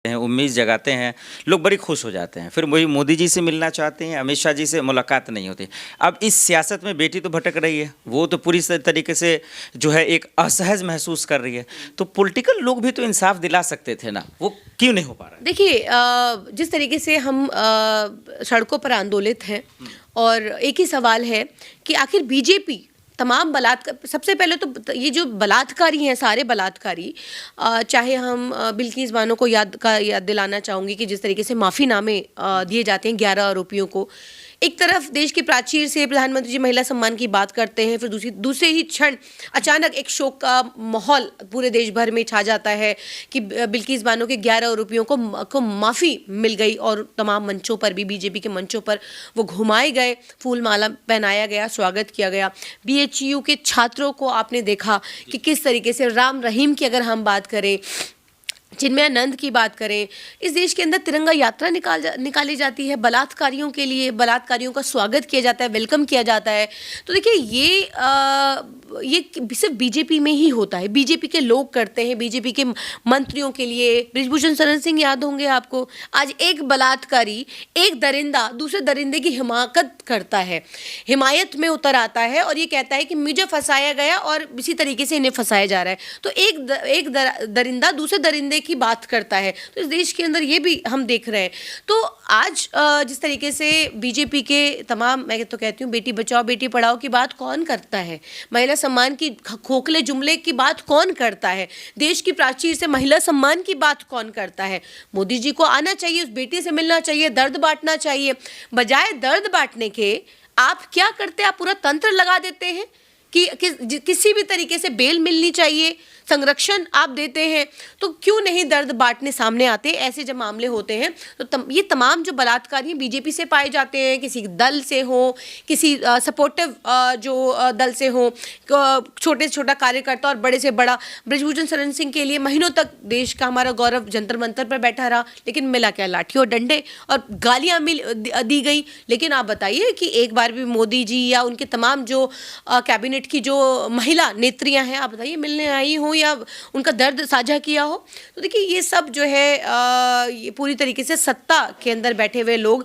हैं, उम्मीद जगाते हैं, लोग बड़ी खुश हो जाते हैं। फिर वही मोदी जी से मिलना चाहते हैं, अमित शाह जी से मुलाकात नहीं होती। अब इस सियासत में बेटी तो भटक रही है, वो तो पूरी तरीके से जो है एक असहज महसूस कर रही है। तो पॉलिटिकल लोग भी तो इंसाफ दिला सकते थे ना, वो क्यों नहीं हो पा रहा है? देखिए, जिस तरीके से हम सड़कों पर आंदोलित हैं और एक ही सवाल है कि आखिर बीजेपी तमाम बलात्कार, सबसे पहले तो ये जो बलात्कारी हैं, सारे बलात्कारी, चाहे हम बिल्किस बानो को याद दिलाना चाहूँगी कि जिस तरीके से माफ़ीनामे दिए जाते हैं 11 आरोपियों को। एक तरफ देश की प्राचीर से प्रधानमंत्री जी महिला सम्मान की बात करते हैं, फिर दूसरे ही क्षण अचानक एक शोक का माहौल पूरे देश भर में छा जाता है कि बिल्किस बानो के 11 आरोपियों को माफ़ी मिल गई और तमाम मंचों पर भी, बीजेपी के मंचों पर वो घुमाए गए, फूल माला पहनाया गया, स्वागत किया गया। बीएचयू के छात्रों को आपने देखा कि किस तरीके से, राम रहीम की अगर हम बात करें, चिन्मयानंद की बात करें, इस देश के अंदर तिरंगा यात्रा निकाली जाती है, बलात्कारियों के लिए, बलात्कारियों का स्वागत किया जाता है, वेलकम किया जाता है। तो देखिए ये सिर्फ बीजेपी में ही होता है, बीजेपी के लोग करते हैं, बीजेपी के मंत्रियों के लिए। बृजभूषण शरण सिंह याद होंगे आपको, आज एक बलात्कारी, एक दरिंदा दूसरे दरिंदे की हिमाकत करता है, हिमायत में उतर आता है और ये कहता है कि मुझे फंसाया गया और इसी तरीके से इन्हें फंसाया जा रहा है। तो एक दरिंदा दूसरे दरिंदे की बात करता है। तो इस देश के अंदर ये भी हम देख रहे हैं। तो आज जिस तरीके से बीजेपी के तमाम, मैं तो कहती हूँ, बेटी बचाओ बेटी पढ़ाओ की बात कौन करता है, महिला सम्मान की खोखले जुमले की बात कौन करता है, देश की प्राचीर से महिला सम्मान की बात कौन करता है? मोदी जी को आना चाहिए, उस बेटी से मिलना चाहिए, दर्द बांटना चाहिए। बजाय दर्द बांटने के आप क्या करते हैं? आप पूरा तंत्र लगा देते हैं कि किसी भी तरीके से बेल मिलनी चाहिए, संरक्षण आप देते हैं। तो क्यों नहीं दर्द बांटने सामने आते? ऐसे जब मामले होते हैं तो ये तमाम जो बलात्कारी बीजेपी से पाए जाते हैं, किसी दल से हो, किसी सपोर्टिव जो दल से हो, छोटे से छोटा कार्यकर्ता और बड़े से बड़ा। बृजभूषण शरण सिंह के लिए महीनों तक देश का हमारा गौरव जंतर मंतर पर बैठा रहा, लेकिन मिला क्या? लाठी और डंडे और गालियां दी गई। लेकिन आप बताइए कि एक बार भी मोदी जी या उनके तमाम जो कैबिनेट की जो महिला नेत्रियां हैं, आप बताइए, मिलने आई हो या उनका दर्द साझा किया हो? तो देखिए, ये सब जो है ये पूरी तरीके से सत्ता के अंदर बैठे हुए लोग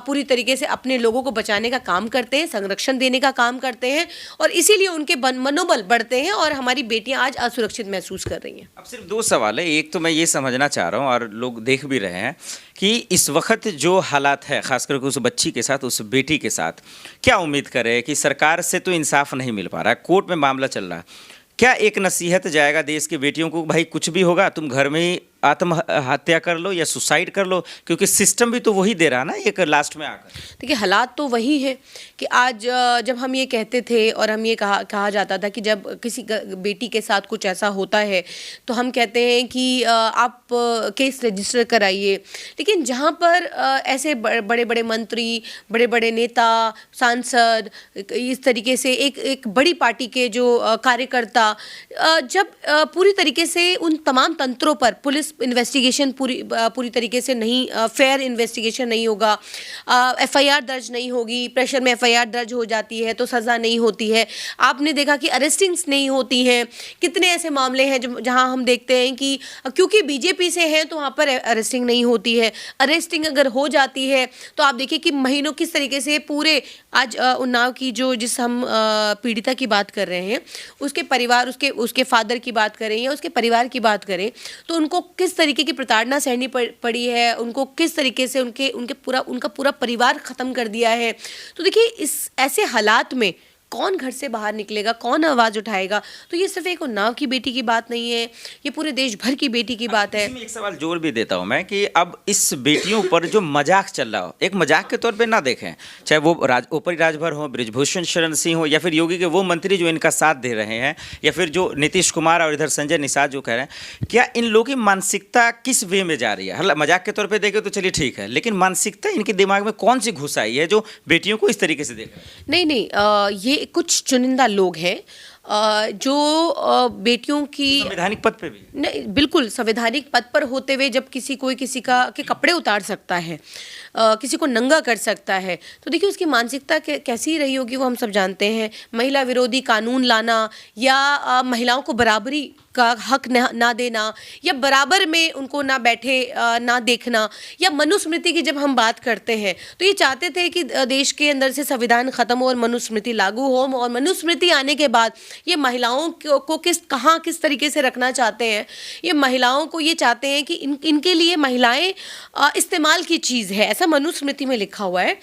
पूरी तरीके से अपने लोगों को बचाने का काम करते हैं, संरक्षण देने का काम करते हैं और इसीलिए उनके मनोबल बढ़ते हैं और हमारी बेटियां आज असुरक्षित महसूस कर रही हैं। अब सिर्फ दो सवाल है। एक तो मैं ये समझना चाह रहा हूँ और लोग देख भी रहे हैं कि इस वक्त जो हालात है, खासकर उस बच्ची के साथ, उस बेटी के साथ, क्या उम्मीद करें कि सरकार से तो इंसाफ नहीं मिल पा रहा है, कोर्ट में मामला चल रहा है, क्या एक नसीहत जाएगा देश की बेटियों को, भाई कुछ भी होगा तुम घर में ही आत्महत्या कर लो या सुसाइड कर लो, क्योंकि सिस्टम भी तो वही दे रहा है ना एक लास्ट में आकर? देखिए, हालात तो वही है कि आज जब हम ये कहते थे और हम ये कहा जाता था कि जब किसी बेटी के साथ कुछ ऐसा होता है तो हम कहते हैं कि आप केस रजिस्टर कराइए। लेकिन जहाँ पर ऐसे बड़े बड़े मंत्री, बड़े बड़े नेता, सांसद, इस तरीके से एक बड़ी पार्टी के जो कार्यकर्ता जब पूरी तरीके से उन तमाम तंत्रों पर, पुलिस इन्वेस्टिगेशन पूरी तरीके से नहीं, फेयर इन्वेस्टिगेशन नहीं होगा, एफआईआर दर्ज नहीं होगी, प्रेशर में एफआईआर दर्ज हो जाती है तो सज़ा नहीं होती है। आपने देखा कि अरेस्टिंग्स नहीं होती हैं। कितने ऐसे मामले हैं जहां हम देखते हैं कि क्योंकि बीजेपी से हैं तो वहां पर अरेस्टिंग नहीं होती है। अरेस्टिंग अगर हो जाती है तो आप देखिए कि महीनों किस तरीके से पूरे, आज उन्नाव की जिस हम पीड़िता की बात कर रहे हैं, उसके परिवार, उसके फादर की बात करें या उसके परिवार की बात करें, तो उनको किस तरीके की प्रताड़ना सहनी पड़ी है, उनको किस तरीके से उनका पूरा परिवार ख़त्म कर दिया है। तो देखिए, इस ऐसे हालात में कौन घर से बाहर निकलेगा, कौन आवाज़ उठाएगा? तो ये सिर्फ एक उन्नाव की बेटी की बात नहीं है, ये पूरे देश भर की बेटी की बात है। इसमें एक सवाल जोर भी देता हूं मैं कि अब इस बेटियों पर जो मजाक चल रहा हो, एक मजाक के तौर पे ना देखें, चाहे वो ऊपरी राजभर हो, बृजभूषण शरण सिंह हो, या फिर योगी के वो मंत्री जो इनका साथ दे रहे हैं, या फिर जो नीतीश कुमार और इधर संजय निषाद जो कह रहे हैं, क्या इन लोगों की मानसिकता किस वे में जा रही है? हालांकि मजाक के तौर पर देखें तो चलिए ठीक है, लेकिन मानसिकता इनके दिमाग में कौन सी घुस आई है जो बेटियों को इस तरीके से देख रहे हैं? नहीं, ये कुछ चुनिंदा लोग हैं जो बेटियों की संवैधानिक पद पे भी नहीं, बिल्कुल संवैधानिक पद पर होते हुए जब किसी के कपड़े उतार सकता है, किसी को नंगा कर सकता है, तो देखिए उसकी मानसिकता कैसी रही होगी वो हम सब जानते हैं। महिला विरोधी कानून लाना या महिलाओं को बराबरी का हक ना देना, या बराबर में उनको ना बैठे ना देखना, या मनुस्मृति की जब हम बात करते हैं तो ये चाहते थे कि देश के अंदर से संविधान खत्म हो और मनुस्मृति लागू हो, और मनुस्मृति आने के बाद ये महिलाओं को किस तरीके से रखना चाहते हैं, ये महिलाओं को ये चाहते हैं कि इनके लिए महिलाएं इस्तेमाल की चीज़ है, ऐसा मनुस्मृति में लिखा हुआ है।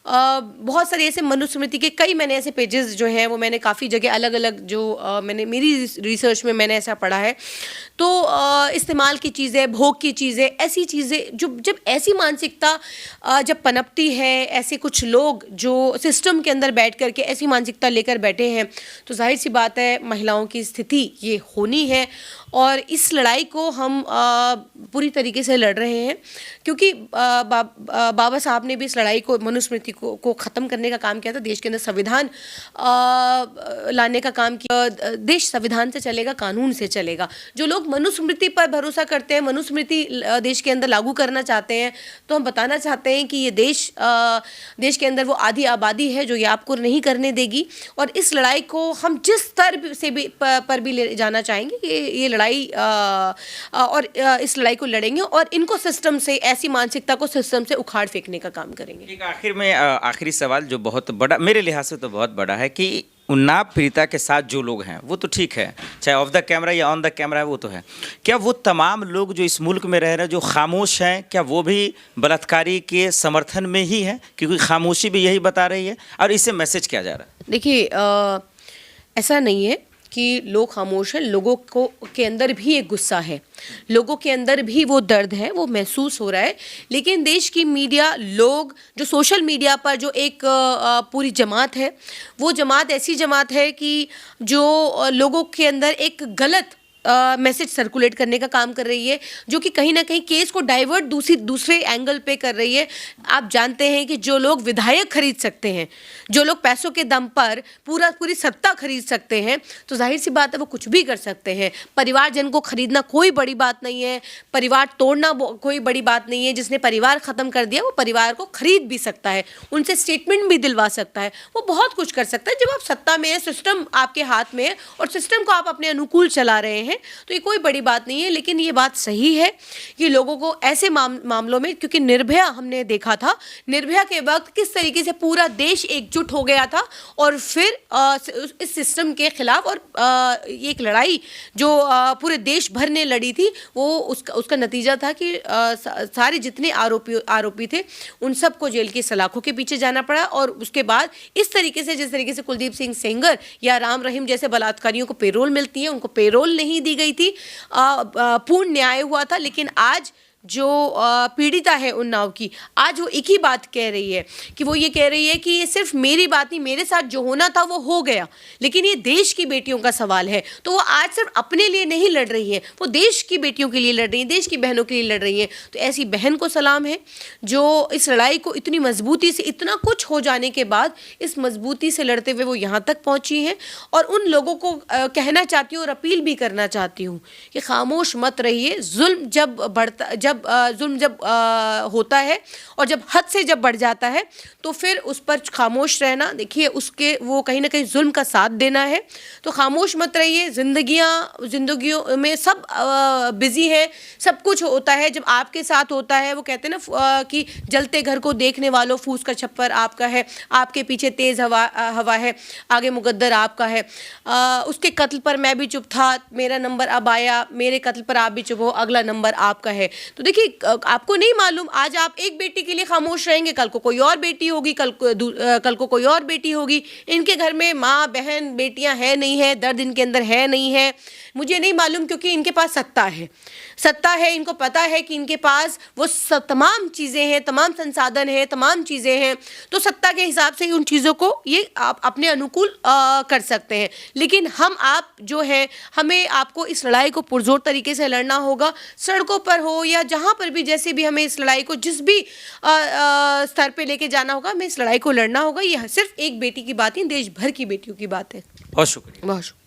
बहुत सारे ऐसे मनुस्मृति के कई मैंने ऐसे पेजेस जो हैं वो मैंने काफ़ी जगह अलग अलग जो मैंने मेरी रिसर्च में मैंने ऐसा पढ़ा है। तो इस्तेमाल की चीज़ें, भोग की चीज़ें, ऐसी चीज़ें जो जब ऐसी मानसिकता जब पनपती है, ऐसे कुछ लोग जो सिस्टम के अंदर बैठ करके ऐसी मानसिकता लेकर बैठे हैं, तो जाहिर सी बात है महिलाओं की स्थिति ये होनी है। और इस लड़ाई को हम पूरी तरीके से लड़ रहे हैं, क्योंकि बाबा साहब ने भी इस लड़ाई को, मनुस्मृति को ख़त्म करने का काम किया था, देश के अंदर संविधान लाने का काम किया। देश संविधान से चलेगा, कानून से चलेगा। जो लोग मनुस्मृति पर भरोसा करते हैं, मनुस्मृति देश के अंदर लागू करना चाहते हैं, तो हम बताना चाहते हैं कि ये देश के अंदर वो आधी आबादी है जो ये आपको नहीं करने देगी। और इस लड़ाई को हम जिस स्तर से भी पर भी ले जाना चाहेंगे, ये लड़ाई और इस लड़ाई को लड़ेंगे और इनको सिस्टम से, ऐसी मानसिकता को सिस्टम से उखाड़ फेंकने का काम करेंगे। एक आखिर में आखिरी सवाल जो बहुत बड़ा, मेरे लिहाज से तो बहुत बड़ा है, कि उन्नाव पीड़िता के साथ जो लोग हैं वो तो ठीक है, चाहे ऑफ द कैमरा या ऑन द कैमरा है वो तो है, क्या वो तमाम लोग जो इस मुल्क में रह रहे हैं जो खामोश हैं, क्या वो भी बलात्कारी के समर्थन में ही है? क्योंकि खामोशी भी यही बता रही है। और इससे मैसेज क्या जा रहा है? देखिए, ऐसा नहीं है कि लोग खामोश हैं, लोगों को के अंदर भी एक गुस्सा है, लोगों के अंदर भी वो दर्द है, वो महसूस हो रहा है। लेकिन देश की मीडिया, लोग जो सोशल मीडिया पर जो एक पूरी जमात है, वो जमात ऐसी जमात है कि जो लोगों के अंदर एक गलत मैसेज सर्कुलेट करने का काम कर रही है, जो कि कहीं ना कहीं केस को डाइवर्ट दूसरे एंगल पे कर रही है। आप जानते हैं कि जो लोग विधायक खरीद सकते हैं, जो लोग पैसों के दम पर पूरी सत्ता खरीद सकते हैं, तो जाहिर सी बात है वो कुछ भी कर सकते हैं। परिवारजन को खरीदना कोई बड़ी बात नहीं है, परिवार तोड़ना कोई बड़ी बात नहीं है। जिसने परिवार ख़त्म कर दिया वो परिवार को खरीद भी सकता है, उनसे स्टेटमेंट भी दिलवा सकता है, वो बहुत कुछ कर सकता है। जब आप सत्ता में है, सिस्टम आपके हाथ में है और सिस्टम को आप अपने अनुकूल चला रहे हैं, तो ये कोई बड़ी बात नहीं है। लेकिन ये बात सही है कि लोगों को ऐसे मामलों में, क्योंकि निर्भया हमने देखा था, निर्भया के वक्त किस तरीके से पूरा देश एकजुट हो गया था और फिर इस सिस्टम के खिलाफ और एक लड़ाई जो पूरे देश भर ने लड़ी थी, वो उसका नतीजा था कि सारे जितने आरोपी थे उन सबको जेल की सलाखों के पीछे जाना पड़ा। और उसके बाद इस तरीके से, जिस तरीके से कुलदीप सिंह सेंगर या राम रहीम जैसे बलात्कारियों को पेरोल मिलती है, उनको पेरोल नहीं दी गई थी, पूर्ण न्याय हुआ था। लेकिन आज जो पीड़िता है उन्नाव की, आज वो एक ही बात कह रही है कि वो ये कह रही है कि ये सिर्फ मेरी बात नहीं, मेरे साथ जो होना था वो हो गया, लेकिन ये देश की बेटियों का सवाल है। तो वो आज सिर्फ अपने लिए नहीं लड़ रही है, वो देश की बेटियों के लिए लड़ रही है, देश की बहनों के लिए लड़ रही है। तो ऐसी बहन को सलाम है जो इस लड़ाई को इतनी मजबूती से, इतना कुछ हो जाने के बाद इस मजबूती से लड़ते हुए वो यहाँ तक पहुँची हैं। और उन लोगों को कहना चाहती हूँ और अपील भी करना चाहती हूँ कि खामोश मत रहिए। जुल्म जब होता है और जब हद से जब बढ़ जाता है तो फिर उस पर खामोश रहना, देखिए उसके वो कहीं ना कहीं जुल्म का साथ देना है। तो खामोश मत रहिए। जिंदगियों में सब बिजी है, सब कुछ होता है। जब आपके साथ होता है, वो कहते हैं ना कि जलते घर को देखने वालों, फूस का छप्पर आपका है, आपके पीछे तेज हवा है, आगे मुकद्दर आपका है। उसके कत्ल पर मैं भी चुप था, मेरा नंबर अब आया, मेरे कत्ल पर आप भी चुप हो, अगला नंबर आपका है। तो देखिए, आपको नहीं मालूम, आज आप एक बेटी के लिए खामोश रहेंगे, कल को कोई और बेटी होगी, कल को कोई और बेटी होगी। इनके घर में माँ बहन बेटियां है नहीं है, दर्द इनके अंदर है नहीं है, मुझे नहीं मालूम, क्योंकि इनके पास सत्ता है। इनको पता है कि इनके पास वो तमाम चीज़ें हैं, तमाम संसाधन हैं, तमाम चीज़ें हैं। तो सत्ता के हिसाब से उन चीज़ों को ये आप अपने अनुकूल कर सकते हैं। लेकिन आप जो हैं, हमें आपको इस लड़ाई को पुरजोर तरीके से लड़ना होगा, सड़कों पर हो या जहाँ पर भी, जैसे भी हमें इस लड़ाई को जिस भी स्तर पे लेके जाना होगा, हमें इस लड़ाई को लड़ना होगा। यह सिर्फ एक बेटी की बात नहीं, देश भर की बेटियों की बात है। बहुत शुक्रिया। बहुत शुक्रिया।